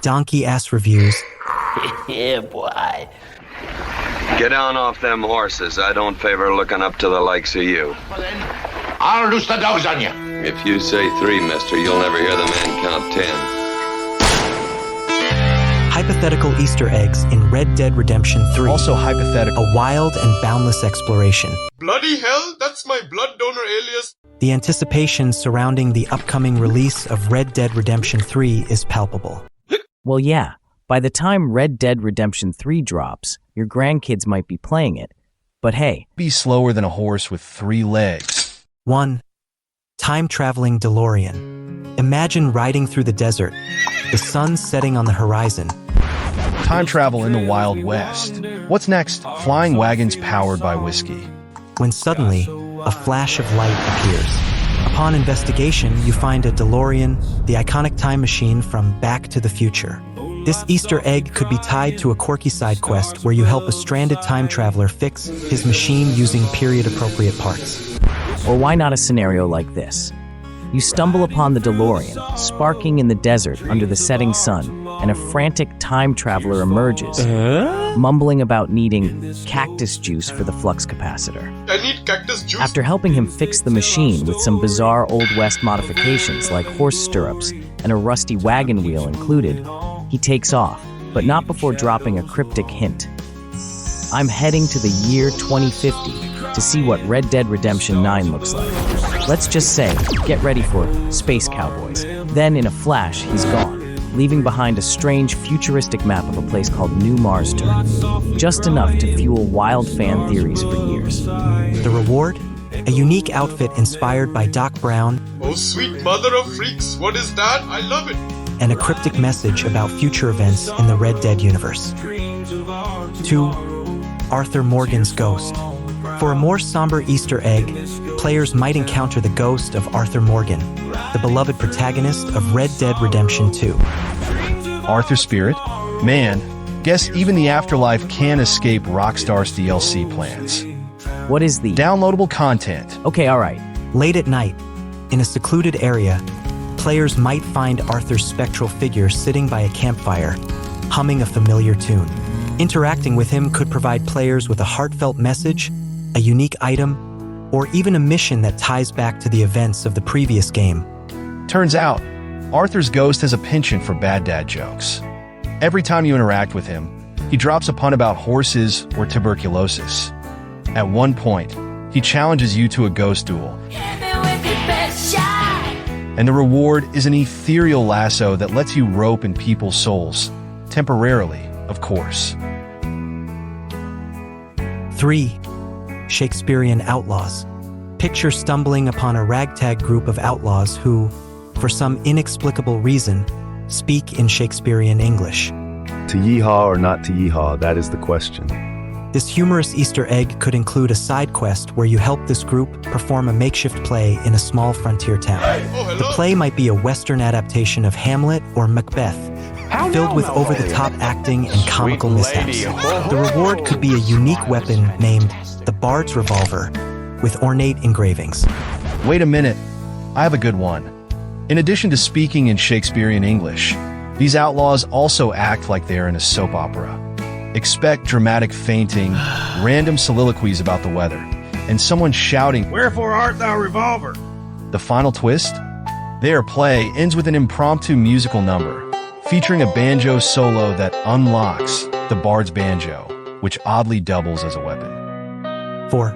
donkey-ass reviews. Yeah, boy. Get down off them horses. I don't favor looking up to the likes of you. I'll loose the dogs on you. If you say 3, mister, you'll never hear the man count 10. Hypothetical Easter eggs in Red Dead Redemption 3. Also hypothetical. A wild and boundless exploration. Bloody hell, that's my blood donor alias. The anticipation surrounding the upcoming release of Red Dead Redemption 3 is palpable. Well, yeah. By the time Red Dead Redemption 3 drops, your grandkids might be playing it. But hey, Be slower than a horse with 3 legs. 1. Time-traveling DeLorean. Imagine riding through the desert, the sun setting on the horizon. Time travel in the Wild West. What's next? Flying wagons powered by whiskey. When suddenly, a flash of light appears. Upon investigation, you find a DeLorean, the iconic time machine from Back to the Future. This Easter egg could be tied to a quirky side quest where you help a stranded time traveler fix his machine using period-appropriate parts. or why not a scenario like this? You stumble upon the DeLorean, sparking in the desert under the setting sun, and a frantic time traveler emerges, mumbling about needing cactus juice for the flux capacitor. I need cactus juice. After helping him fix the machine with some bizarre Old West modifications like horse stirrups and a rusty wagon wheel included, he takes off, but not before dropping a cryptic hint. I'm heading to the year 2050 to see what Red Dead Redemption 9 looks like. Let's just say, get ready for Space Cowboys. Then, in a flash, he's gone, leaving behind a strange futuristic map of a place called New Marston. Just enough to fuel wild fan theories for years. The reward? A unique outfit inspired by Doc Brown. Oh, sweet mother of freaks, what is that? I love it. And a cryptic message about future events in the Red Dead universe. 2. Arthur Morgan's Ghost. For a more somber Easter egg, players might encounter the ghost of Arthur Morgan, the beloved protagonist of Red Dead Redemption 2. Arthur Spirit? Man, guess even the afterlife can't escape Rockstar's DLC plans. What is the Downloadable content. Okay, alright. Late at night, in a secluded area, players might find Arthur's spectral figure sitting by a campfire, humming a familiar tune. Interacting with him could provide players with a heartfelt message, a unique item, or even a mission that ties back to the events of the previous game. Turns out, Arthur's ghost has a penchant for bad dad jokes. Every time you interact with him, he drops a pun about horses or tuberculosis. At one point, he challenges you to a ghost duel. And the reward is an ethereal lasso that lets you rope in people's souls. Temporarily, of course. 3. Shakespearean outlaws. Picture stumbling upon a ragtag group of outlaws who, for some inexplicable reason, speak in Shakespearean English. To yeehaw or not to yeehaw, that is the question. This humorous Easter egg could include a side quest where you help this group perform a makeshift play in a small frontier town. The play might be a Western adaptation of Hamlet or Macbeth, filled with over-the-top acting and comical mishaps. The reward could be a unique weapon named the Bard's Revolver, with ornate engravings. Wait a minute, I have a good one. In addition to speaking in Shakespearean English, these outlaws also act like they're in a soap opera. Expect dramatic fainting, random soliloquies about the weather, and someone shouting, Wherefore art thou revolver? The final twist? Their play ends with an impromptu musical number, featuring a banjo solo that unlocks the Bard's banjo, which oddly doubles as a weapon. 4.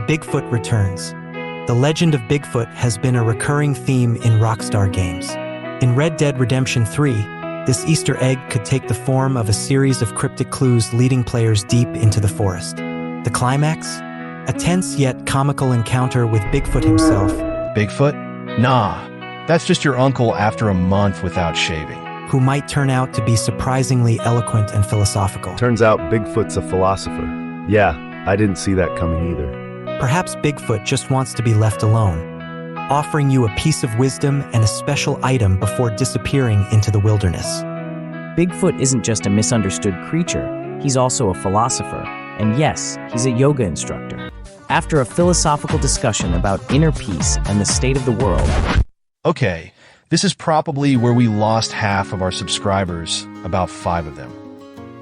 Bigfoot returns. The legend of Bigfoot has been a recurring theme in Rockstar Games. In Red Dead Redemption 3, this Easter egg could take the form of a series of cryptic clues leading players deep into the forest. The climax? A tense yet comical encounter with Bigfoot himself. Bigfoot? Nah, that's just your uncle after a month without shaving. Who might turn out to be surprisingly eloquent and philosophical. Turns out Bigfoot's a philosopher. Yeah, I didn't see that coming either. Perhaps Bigfoot just wants to be left alone, offering you a piece of wisdom and a special item before disappearing into the wilderness. Bigfoot isn't just a misunderstood creature, he's also a philosopher, and yes, he's a yoga instructor. After a philosophical discussion about inner peace and the state of the world, Okay, This is probably where we lost half of our subscribers, about 5 of them.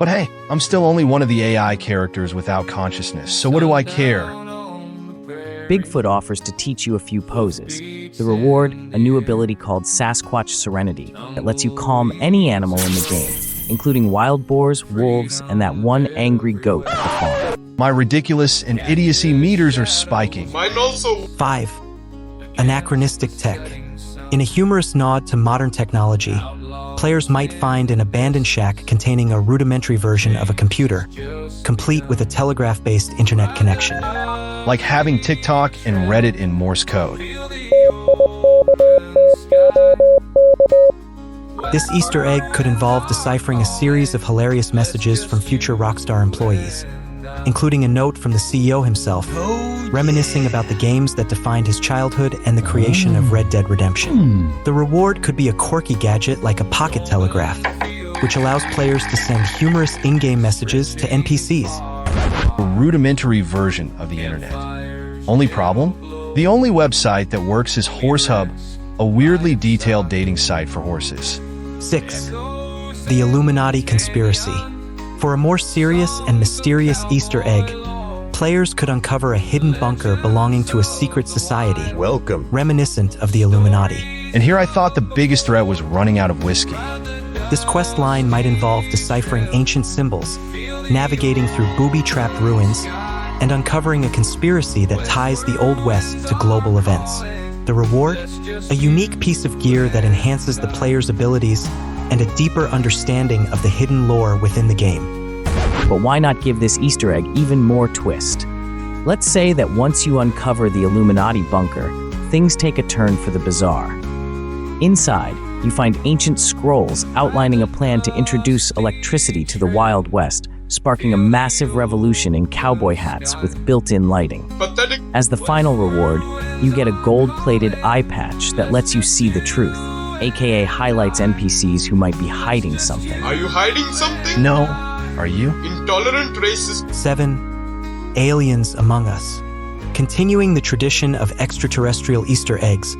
But hey, I'm still only one of the AI characters without consciousness, so what do I care? Bigfoot offers to teach you a few poses. The reward, a new ability called Sasquatch Serenity that lets you calm any animal in the game, including wild boars, wolves, and that one angry goat at the farm. My ridiculous and idiocy meters are spiking. Mine also. 5. Anachronistic tech. In a humorous nod to modern technology, players might find an abandoned shack containing a rudimentary version of a computer, complete with a telegraph-based internet connection. Like having TikTok and Reddit in Morse code. This Easter egg could involve deciphering a series of hilarious messages from future Rockstar employees, including a note from the CEO himself, reminiscing about the games that defined his childhood and the creation of Red Dead Redemption. The reward could be a quirky gadget like a pocket telegraph, which allows players to send humorous in-game messages to NPCs. A rudimentary version of the internet. Only problem? The only website that works is HorseHub, a weirdly detailed dating site for horses. 6. The Illuminati Conspiracy. For a more serious and mysterious Easter egg, players could uncover a hidden bunker belonging to a secret society, reminiscent of the Illuminati. And here I thought the biggest threat was running out of whiskey. This quest line might involve deciphering ancient symbols, navigating through booby-trapped ruins, and uncovering a conspiracy that ties the Old West to global events. The reward? A unique piece of gear that enhances the player's abilities and a deeper understanding of the hidden lore within the game. But why not give this Easter egg even more twist? Let's say that once you uncover the Illuminati bunker, things take a turn for the bizarre. Inside, you find ancient scrolls outlining a plan to introduce electricity to the Wild West, sparking a massive revolution in cowboy hats with built-in lighting. Pathetic. As the final reward, you get a gold-plated eye patch that lets you see the truth, aka highlights NPCs who might be hiding something. Are you hiding something? No. Are you? Intolerant racist. 7. Aliens Among Us. Continuing the tradition of extraterrestrial Easter eggs,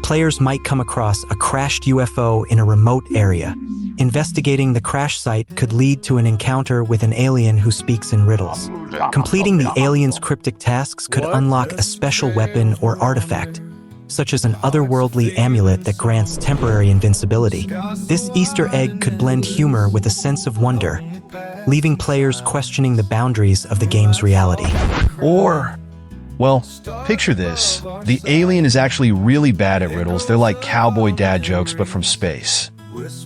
players might come across a crashed UFO in a remote area. Investigating the crash site could lead to an encounter with an alien who speaks in riddles. Completing the alien's cryptic tasks could unlock a special weapon or artifact, such as an otherworldly amulet that grants temporary invincibility. This Easter egg could blend humor with a sense of wonder, leaving players questioning the boundaries of the game's reality. Or, well, picture this. The alien is actually really bad at riddles. They're like cowboy dad jokes, but from space.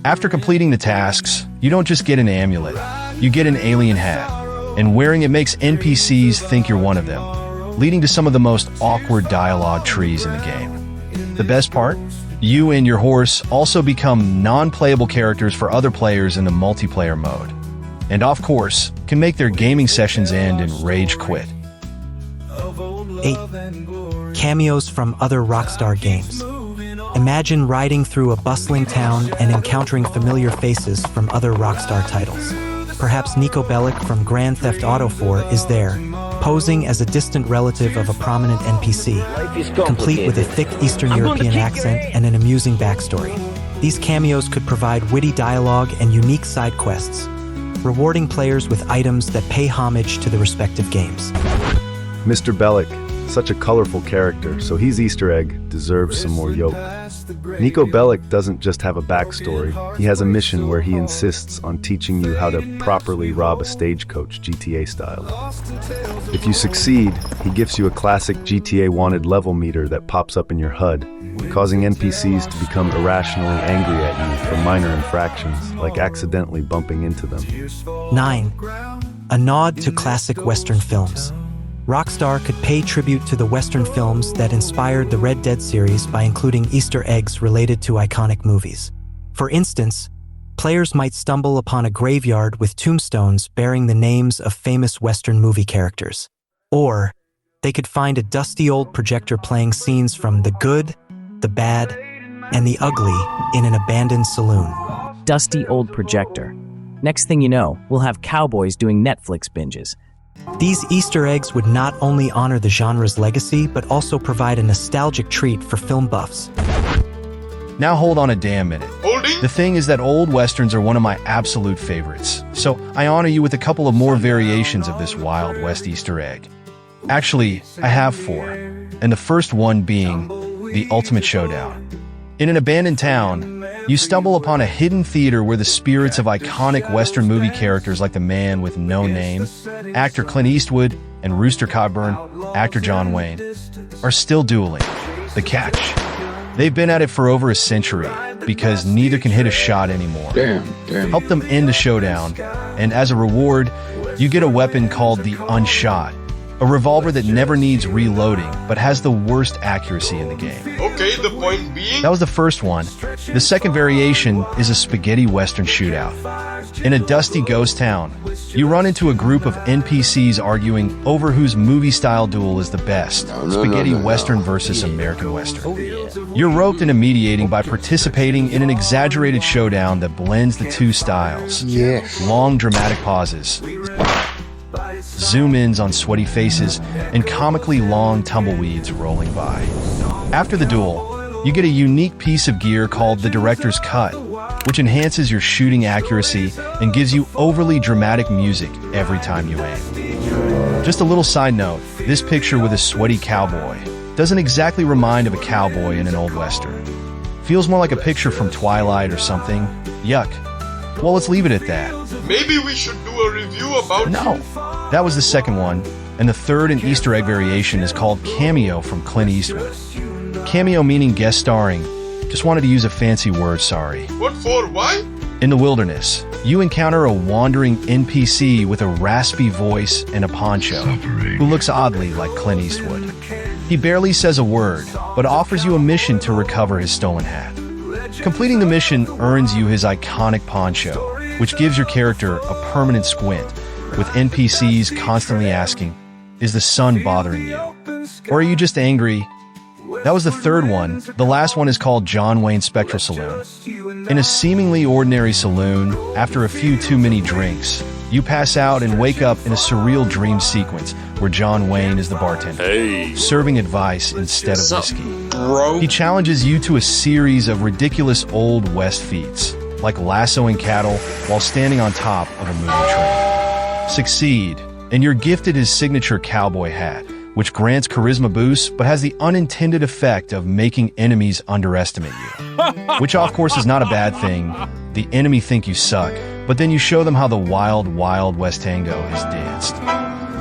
After completing the tasks, you don't just get an amulet, you get an alien hat, and wearing it makes NPCs think you're one of them, leading to some of the most awkward dialogue trees in the game. The best part? You and your horse also become non-playable characters for other players in the multiplayer mode, and of course, can make their gaming sessions end and rage quit. 8. Cameos from other Rockstar games. Imagine riding through a bustling town and encountering familiar faces from other Rockstar titles. Perhaps Niko Bellic from Grand Theft Auto 4 is there, posing as a distant relative of a prominent NPC, complete with a thick Eastern European accent and an amusing backstory. These cameos could provide witty dialogue and unique side quests, rewarding players with items that pay homage to the respective games. Mr. Bellic, such a colorful character, so his Easter egg deserves some more yolk. Niko Bellic doesn't just have a backstory, he has a mission where he insists on teaching you how to properly rob a stagecoach GTA style. If you succeed, he gives you a classic GTA wanted level meter that pops up in your HUD, causing NPCs to become irrationally angry at you for minor infractions, like accidentally bumping into them. 9. A nod to classic Western films. Rockstar could pay tribute to the Western films that inspired the Red Dead series by including Easter eggs related to iconic movies. For instance, players might stumble upon a graveyard with tombstones bearing the names of famous Western movie characters. Or, they could find a dusty old projector playing scenes from The Good, The Bad, and The Ugly in an abandoned saloon. Dusty old projector. Next thing you know, we'll have cowboys doing Netflix binges. These Easter eggs would not only honor the genre's legacy, but also provide a nostalgic treat for film buffs. Now hold on a damn minute. Holding? The thing is that old westerns are one of my absolute favorites, so I honor you with a couple of more variations of this Wild West Easter egg. Actually, I have 4, and the first one being the ultimate showdown. In an abandoned town, you stumble upon a hidden theater where the spirits of iconic Western movie characters like the Man with No Name, actor Clint Eastwood, and Rooster Cogburn, actor John Wayne, are still dueling. The catch: they've been at it for over a century because neither can hit a shot anymore. Help them end the showdown, and as a reward, you get a weapon called the Unshot, a revolver that never needs reloading but has the worst accuracy in the game. Okay, the point being? That was the first one. The second variation is a spaghetti western shootout. In a dusty ghost town, you run into a group of NPCs arguing over whose movie-style duel is the best, spaghetti western versus American western. You're roped into mediating by participating in an exaggerated showdown that blends the two styles. Long dramatic pauses, zoom-ins on sweaty faces, and comically long tumbleweeds rolling by. After the duel, you get a unique piece of gear called the Director's Cut, which enhances your shooting accuracy and gives you overly dramatic music every time you aim. Just a little side note, this picture with a sweaty cowboy doesn't exactly remind of a cowboy in an old western. Feels more like a picture from Twilight or something. Yuck. Well, let's leave it at that. Maybe we should do a review about... No. That was the second one, and the third and Easter egg variation is called Cameo from Clint Eastwood. Cameo meaning guest starring. Just wanted to use a fancy word, sorry. What for? Why? In the wilderness, you encounter a wandering NPC with a raspy voice and a poncho, who looks oddly like Clint Eastwood. He barely says a word, but offers you a mission to recover his stolen hat. Completing the mission earns you his iconic poncho, which gives your character a permanent squint, with NPCs constantly asking, "Is the sun bothering you? Or are you just angry?" That was the third one. The last one is called John Wayne's Spectral Saloon. In a seemingly ordinary saloon, after a few too many drinks, you pass out and wake up in a surreal dream sequence where John Wayne is the bartender, serving advice instead of whiskey. He challenges you to a series of ridiculous Old West feats, like lassoing cattle while standing on top of a moving train. Succeed, and you're gifted his signature cowboy hat, which grants charisma boosts but has the unintended effect of making enemies underestimate you. Which, of course, is not a bad thing. The enemy think you suck, but then you show them how the wild, wild West Tango is danced.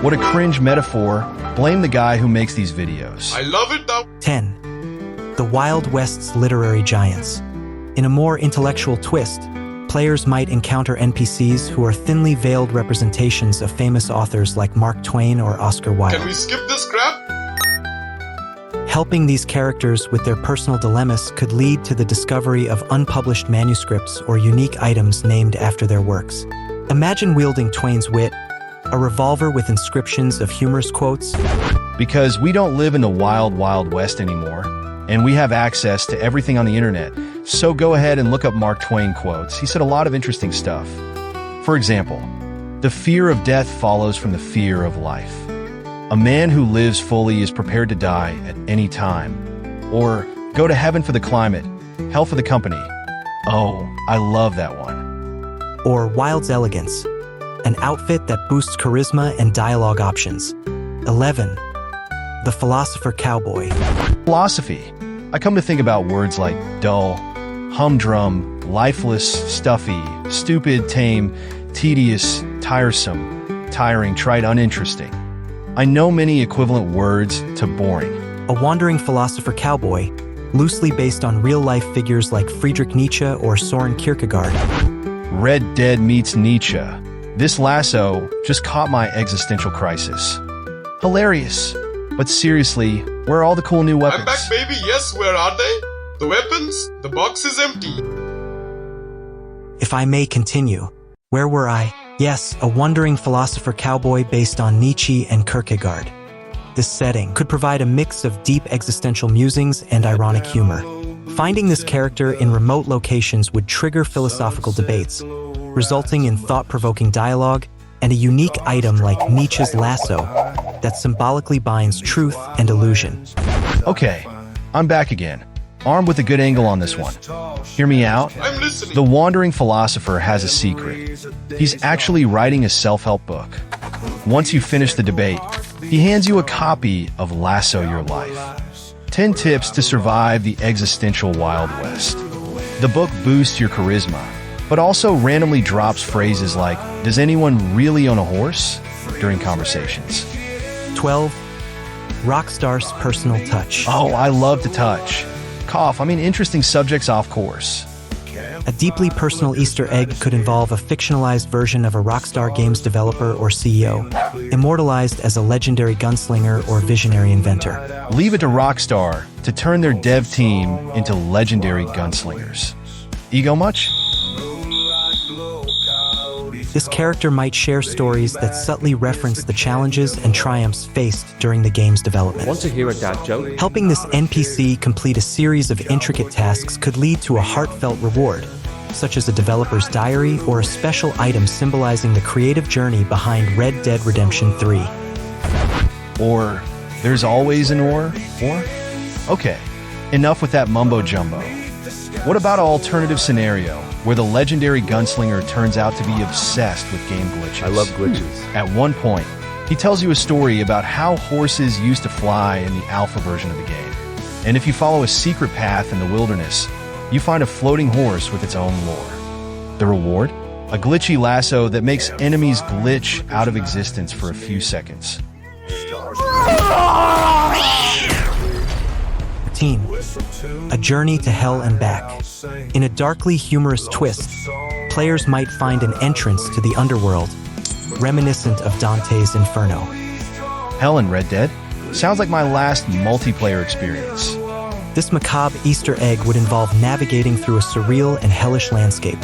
What a cringe metaphor. Blame the guy who makes these videos. I love it now. 10. The Wild West's literary giants. In a more intellectual twist, players might encounter NPCs who are thinly veiled representations of famous authors like Mark Twain or Oscar Wilde. Can we skip this crap? Helping these characters with their personal dilemmas could lead to the discovery of unpublished manuscripts or unique items named after their works. Imagine wielding Twain's wit, a revolver with inscriptions of humorous quotes. Because we don't live in the wild, wild West anymore, and we have access to everything on the internet, so go ahead and look up Mark Twain quotes. He said a lot of interesting stuff. For example, the fear of death follows from the fear of life. A man who lives fully is prepared to die at any time. Or, go to heaven for the climate, hell for the company. Oh, I love that one. Or Wilde's elegance, an outfit that boosts charisma and dialogue options. 11. The Philosopher Cowboy. Philosophy. I come to think about words like dull, humdrum, lifeless, stuffy, stupid, tame, tedious, tiresome, tiring, trite, uninteresting. I know many equivalent words to boring. A wandering philosopher cowboy, loosely based on real-life figures like Friedrich Nietzsche or Soren Kierkegaard. Red Dead meets Nietzsche. This lasso just caught my existential crisis. Hilarious. But seriously, where are all the cool new weapons? I'm back, baby. Yes, where are they? The weapons? The box is empty. If I may continue, where were I? Yes, a wandering philosopher cowboy based on Nietzsche and Kierkegaard. This setting could provide a mix of deep existential musings and ironic humor. Finding this character in remote locations would trigger philosophical debates, resulting in thought-provoking dialogue and a unique item like Nietzsche's lasso that symbolically binds truth and illusion. Okay, I'm back again. armed with a good angle on this one. Hear me out? I'm listening. The wandering philosopher has a secret. He's actually writing a self-help book. Once you finish the debate, he hands you a copy of Lasso Your Life. 10 tips to survive the existential Wild West. The book boosts your charisma, but also randomly drops phrases like, "Does anyone really own a horse?" during conversations. 12. Rockstar's personal touch. Oh, I love to touch. Interesting subjects off course. A deeply personal Easter egg could involve a fictionalized version of a Rockstar Games developer or CEO, immortalized as a legendary gunslinger or visionary inventor. Leave it to Rockstar to turn their dev team into legendary gunslingers. Ego much? This character might share stories that subtly reference the challenges and triumphs faced during the game's development. Want to hear a dad joke? Helping this NPC complete a series of intricate tasks could lead to a heartfelt reward, such as a developer's diary or a special item symbolizing the creative journey behind Red Dead Redemption 3. Or, there's always an or? Okay, enough with that mumbo-jumbo. What about an alternative scenario where the legendary gunslinger turns out to be obsessed with game glitches? I love glitches. At one point, he tells you a story about how horses used to fly in the alpha version of the game. And if you follow a secret path in the wilderness, you find a floating horse with its own lore. The reward? A glitchy lasso that makes enemies glitch out of existence for a few seconds. 13. A journey to hell and back. In a darkly humorous twist, players might find an entrance to the underworld, reminiscent of Dante's Inferno. Hell in Red Dead? Sounds like my last multiplayer experience. This macabre Easter egg would involve navigating through a surreal and hellish landscape,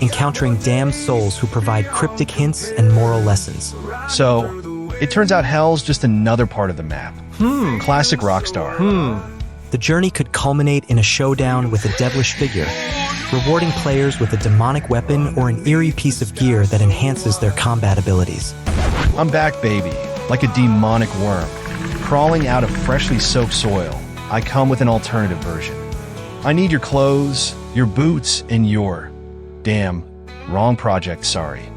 encountering damned souls who provide cryptic hints and moral lessons. So, it turns out hell's just another part of the map. Classic Rockstar. The journey could culminate in a showdown with a devilish figure, rewarding players with a demonic weapon or an eerie piece of gear that enhances their combat abilities. I'm back, baby, like a demonic worm. Crawling out of freshly soaked soil, I come with an alternative version. I need your clothes, your boots, and your... Damn, wrong project, sorry.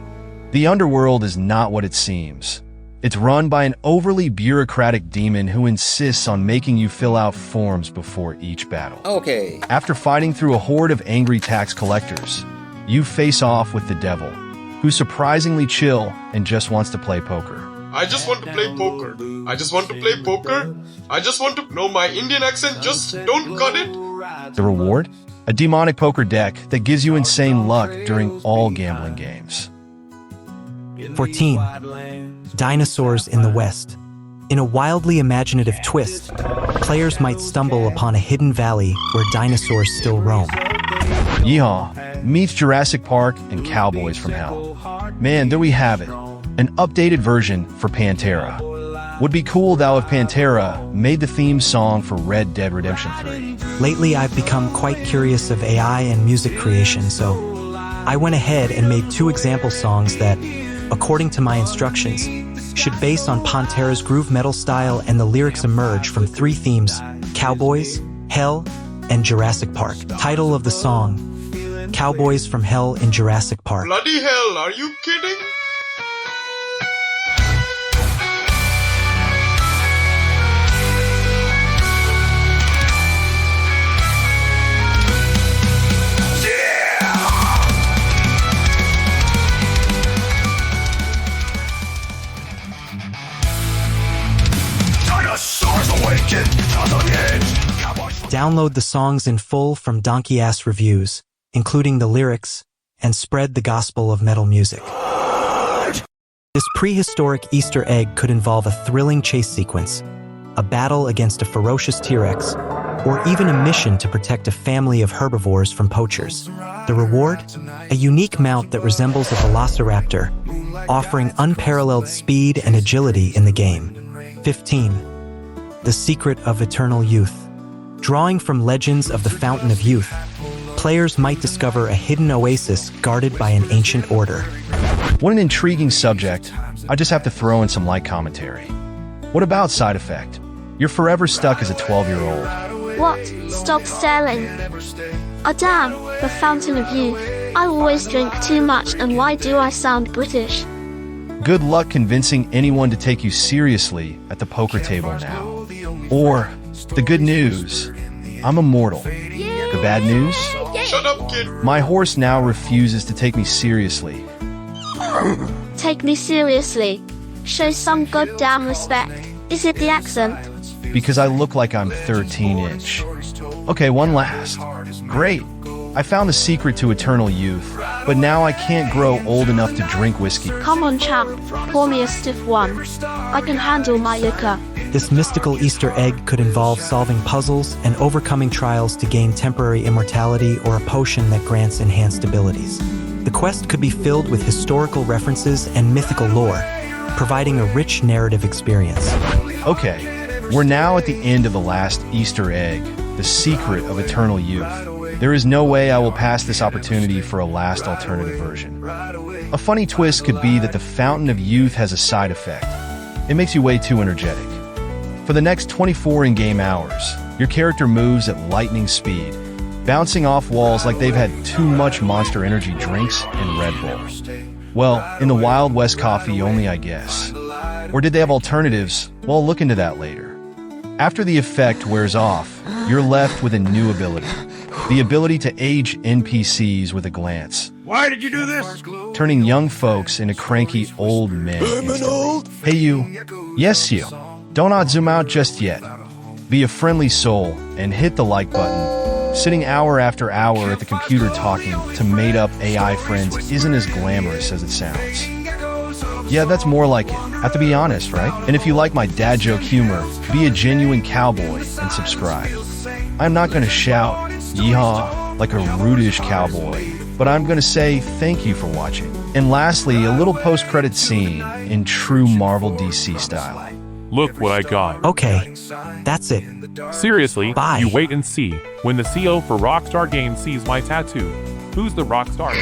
The underworld is not what it seems. It's run by an overly bureaucratic demon who insists on making you fill out forms before each battle. Okay. After fighting through a horde of angry tax collectors, you face off with the devil, who's surprisingly chill and just wants to play poker. I just want to play poker. I just want to play poker. I just want to know my Indian accent. Just don't cut it. The reward? A demonic poker deck that gives you insane luck during all gambling games. 14. Dinosaurs in the West. In a wildly imaginative twist, players might stumble upon a hidden valley where dinosaurs still roam. Yeehaw meets Jurassic Park and Cowboys from Hell. Man, there we have it. An updated version for Pantera. Would be cool though if Pantera made the theme song for Red Dead Redemption 3. Lately, I've become quite curious of AI and music creation, so I went ahead and made 2 example songs that, according to my instructions, should base on Pantera's groove metal style, and the lyrics emerge from 3 themes: Cowboys, Hell, and Jurassic Park. Title of the song: Cowboys from Hell in Jurassic Park. Bloody hell, are you kidding? Download the songs in full from Donkey Ass Reviews, including the lyrics, and spread the gospel of metal music. This prehistoric Easter egg could involve a thrilling chase sequence, a battle against a ferocious T-Rex, or even a mission to protect a family of herbivores from poachers. The reward? A unique mount that resembles a velociraptor, offering unparalleled speed and agility in the game. 15. The Secret of Eternal Youth. Drawing from legends of the Fountain of Youth, players might discover a hidden oasis guarded by an ancient order. What an intriguing subject. I just have to throw in some light commentary. What about side effect? You're forever stuck as a 12-year-old. What? Stop staring. Oh damn, the fountain of youth. I always drink too much, and why do I sound British? Good luck convincing anyone to take you seriously at the poker table now. Or, the good news, I'm immortal. The bad news? Shut up, kid. My horse now refuses to take me seriously. Take me seriously. Show some goddamn respect. Is it the accent? Because I look like I'm 13-inch. Okay, one last. Great. I found the secret to eternal youth, but now I can't grow old enough to drink whiskey. Come on, champ. Pour me a stiff one. I can handle my liquor. This mystical Easter egg could involve solving puzzles and overcoming trials to gain temporary immortality or a potion that grants enhanced abilities. The quest could be filled with historical references and mythical lore, providing a rich narrative experience. Okay, we're now at the end of the last Easter egg, the secret of eternal youth. There is no way I will pass this opportunity for a last alternative version. A funny twist could be that the Fountain of Youth has a side effect. It makes you way too energetic. For the next 24 in-game hours, your character moves at lightning speed, bouncing off walls like they've had too much Monster Energy drinks and Red Bull. Well, in the Wild West coffee only, I guess. Or did they have alternatives? Well, I'll look into that later. After the effect wears off, you're left with a new ability. The ability to age NPCs with a glance. Why did you do this? Turning young folks into cranky old men. Hey you. Yes you. Do not zoom out just yet. Be a friendly soul and hit the like button. Sitting hour after hour at the computer talking to made-up AI friends isn't as glamorous as it sounds. Yeah, that's more like it. Have to be honest, right? And if you like my dad joke humor, be a genuine cowboy and subscribe. I'm not gonna shout, yeehaw, like a rudish cowboy, but I'm gonna say thank you for watching. And lastly, a little post-credit scene in true Marvel DC style. Look what I got. Okay, that's it. Seriously, Bye. You wait and see. When the CO for Rockstar Games sees my tattoo, who's the rock star?